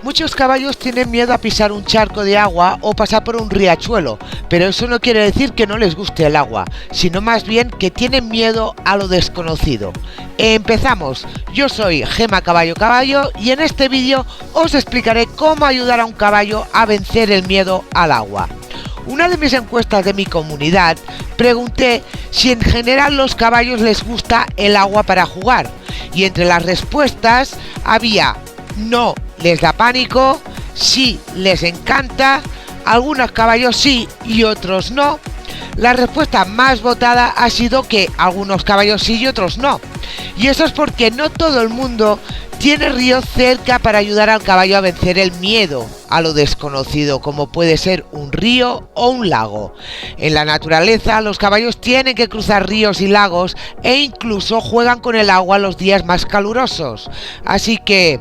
Muchos caballos tienen miedo a pisar un charco de agua o pasar por un riachuelo, pero eso no quiere decir que no les guste el agua, sino más bien que tienen miedo a lo desconocido. Empezamos. Yo soy Gema Caballo Caballo y en este vídeo os explicaré cómo ayudar a un caballo a vencer el miedo al agua. Una de mis encuestas de mi comunidad pregunté si en general los caballos les gusta el agua para jugar y entre las respuestas había no les da pánico, sí les encanta, algunos caballos sí y otros no. La respuesta más votada ha sido que algunos caballos sí y otros no. Y eso es porque no todo el mundo tiene ríos cerca para ayudar al caballo a vencer el miedo a lo desconocido, como puede ser un río o un lago. En la naturaleza, los caballos tienen que cruzar ríos y lagos e incluso juegan con el agua los días más calurosos. Así que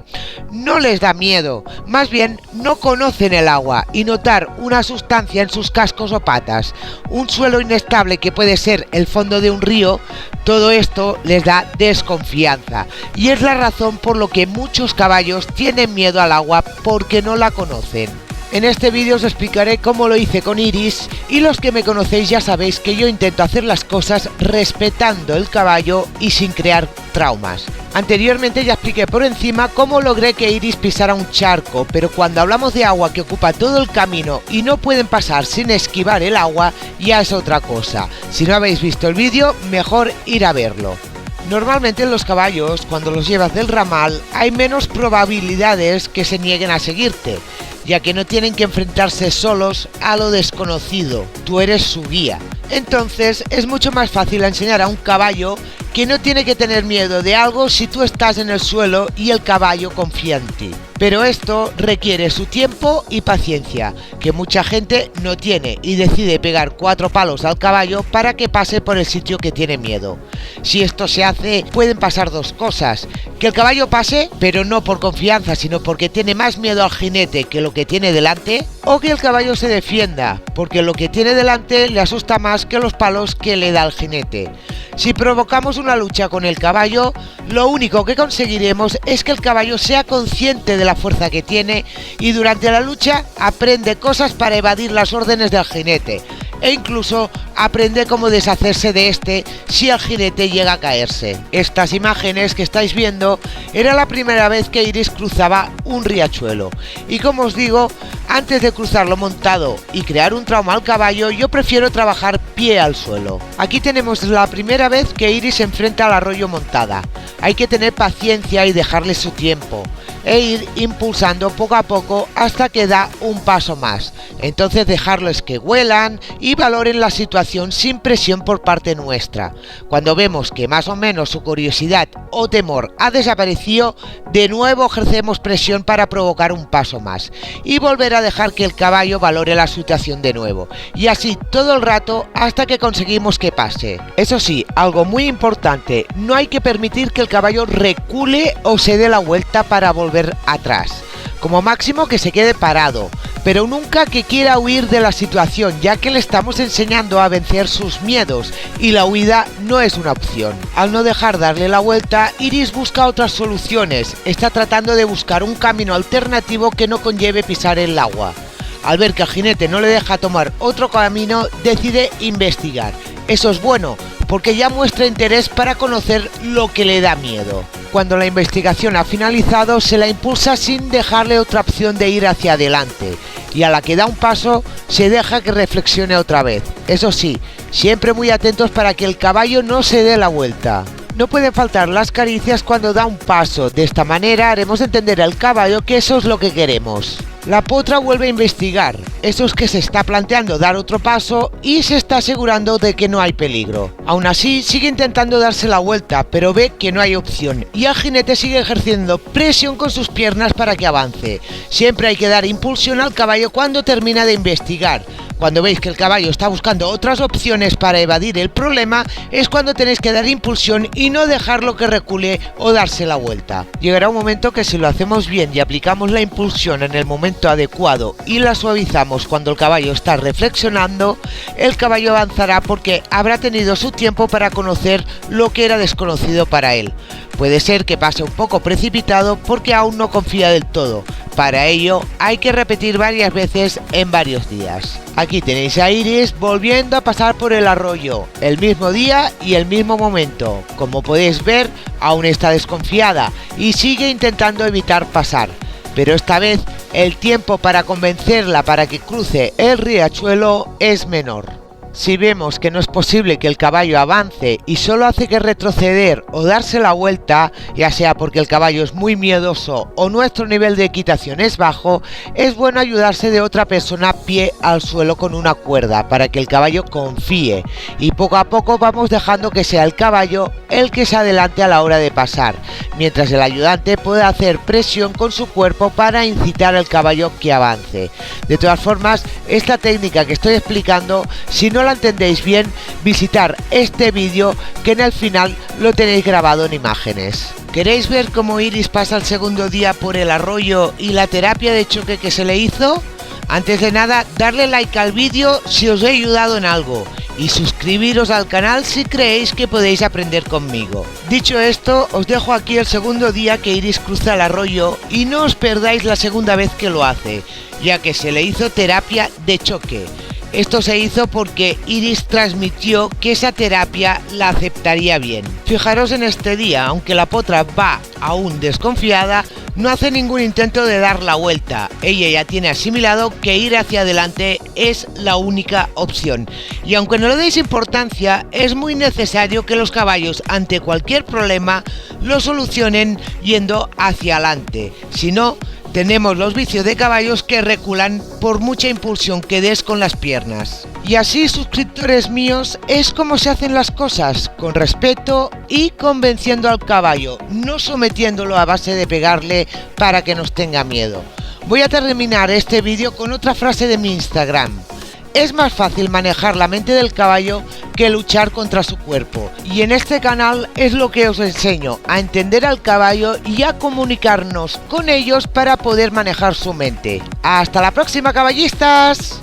no les da miedo, más bien no conocen el agua y notar una sustancia en sus cascos o patas, un suelo inestable que puede ser el fondo de un río, todo esto les da desconfianza y es la razón por la que muchos caballos tienen miedo al agua porque no la conocen. En este vídeo os explicaré cómo lo hice con Iris y los que me conocéis ya sabéis que yo intento hacer las cosas respetando el caballo y sin crear traumas. Anteriormente ya expliqué por encima cómo logré que Iris pisara un charco, pero cuando hablamos de agua que ocupa todo el camino y no pueden pasar sin esquivar el agua, ya es otra cosa. Si no habéis visto el vídeo, mejor ir a verlo. Normalmente los caballos, cuando los llevas del ramal, hay menos probabilidades que se nieguen a seguirte, ya que no tienen que enfrentarse solos a lo desconocido, tú eres su guía. Entonces es mucho más fácil enseñar a un caballo que no tiene que tener miedo de algo si tú estás en el suelo y el caballo confía en ti. Pero esto requiere su tiempo y paciencia, que mucha gente no tiene y decide pegar 4 palos al caballo para que pase por el sitio que tiene miedo. Si esto se hace, pueden pasar dos cosas: que el caballo pase, pero no por confianza, sino porque tiene más miedo al jinete que lo que tiene delante, o que el caballo se defienda, porque lo que tiene delante le asusta más que los palos que le da el jinete. Si provocamos una lucha con el caballo, lo único que conseguiremos es que el caballo sea consciente de la fuerza que tiene y durante la lucha aprende cosas para evadir las órdenes del jinete e incluso aprende cómo deshacerse de este si el jinete llega a caerse. Estas imágenes que estáis viendo era la primera vez que Iris cruzaba un riachuelo y como os digo, antes de cruzarlo montado y crear un trauma al caballo, yo prefiero trabajar pie al suelo. Aquí tenemos la primera vez que Iris se enfrenta al arroyo montada. Hay que tener paciencia y dejarle su tiempo e ir impulsando poco a poco hasta que da un paso más. Entonces dejarlos que huelan y valoren la situación sin presión por parte nuestra. Cuando vemos que más o menos su curiosidad o temor ha desaparecido, de nuevo ejercemos presión para provocar un paso más y volver a dejar que el caballo valore la situación de nuevo, y así todo el rato hasta que conseguimos que pase. Eso sí, algo muy importante, no hay que permitir que el caballo recule o se dé la vuelta para volver atrás. Como máximo que se quede parado, pero nunca que quiera huir de la situación, ya que le estamos enseñando a vencer sus miedos y la huida no es una opción. Al no dejar darle la vuelta, Iris busca otras soluciones, está tratando de buscar un camino alternativo que no conlleve pisar el agua. Al ver que el jinete no le deja tomar otro camino, decide investigar. Eso es bueno, porque ya muestra interés para conocer lo que le da miedo. Cuando la investigación ha finalizado, se la impulsa sin dejarle otra opción de ir hacia adelante, y a la que da un paso, se deja que reflexione otra vez. Eso sí, siempre muy atentos para que el caballo no se dé la vuelta. No pueden faltar las caricias cuando da un paso, de esta manera haremos entender al caballo que eso es lo que queremos. La potra vuelve a investigar, eso es que se está planteando dar otro paso y se está asegurando de que no hay peligro. Aún así sigue intentando darse la vuelta, pero ve que no hay opción y el jinete sigue ejerciendo presión con sus piernas para que avance. Siempre hay que dar impulsión al caballo cuando termina de investigar. Cuando veis que el caballo está buscando otras opciones para evadir el problema, es cuando tenéis que dar impulsión y no dejarlo que recule o darse la vuelta. Llegará un momento que si lo hacemos bien y aplicamos la impulsión en el momento adecuado y la suavizamos hacemos cuando el caballo está reflexionando, el caballo avanzará porque habrá tenido su tiempo para conocer lo que era desconocido para él. Puede ser que pase un poco precipitado porque aún no confía del todo. Para ello hay que repetir varias veces en varios días. Aquí tenéis a Iris volviendo a pasar por el arroyo, el mismo día y el mismo momento. Como podéis ver, aún está desconfiada y sigue intentando evitar pasar. Pero esta vez el tiempo para convencerla para que cruce el riachuelo es menor. Si vemos que no es posible que el caballo avance y solo hace que retroceder o darse la vuelta, ya sea porque el caballo es muy miedoso o nuestro nivel de equitación es bajo, es bueno ayudarse de otra persona pie al suelo con una cuerda para que el caballo confíe, y poco a poco vamos dejando que sea el caballo el que se adelante a la hora de pasar, mientras el ayudante puede hacer presión con su cuerpo para incitar al caballo que avance. De todas formas, esta técnica que estoy explicando, si no la entendéis bien, visitar este vídeo que en el final lo tenéis grabado en imágenes. ¿Queréis ver cómo Iris pasa el segundo día por el arroyo y la terapia de choque que se le hizo? Antes de nada, darle like al vídeo si os he ayudado en algo y suscribiros al canal si creéis que podéis aprender conmigo. Dicho esto, os dejo aquí el segundo día que Iris cruza el arroyo y no os perdáis la segunda vez que lo hace, ya que se le hizo terapia de choque. Esto se hizo porque Iris transmitió que esa terapia la aceptaría bien. Fijaros en este día, aunque la potra va aún desconfiada, no hace ningún intento de dar la vuelta. Ella ya tiene asimilado que ir hacia adelante es la única opción. Y aunque no le deis importancia, es muy necesario que los caballos ante cualquier problema lo solucionen yendo hacia adelante. Si no, tenemos los vicios de caballos que reculan por mucha impulsión que des con las piernas. Y así, suscriptores míos, es como se hacen las cosas, con respeto y convenciendo al caballo, no sometiéndolo a base de pegarle para que nos tenga miedo. Voy a terminar este vídeo con otra frase de mi Instagram. Es más fácil manejar la mente del caballo que luchar contra su cuerpo. Y en este canal es lo que os enseño, a entender al caballo y a comunicarnos con ellos para poder manejar su mente. ¡Hasta la próxima, caballistas!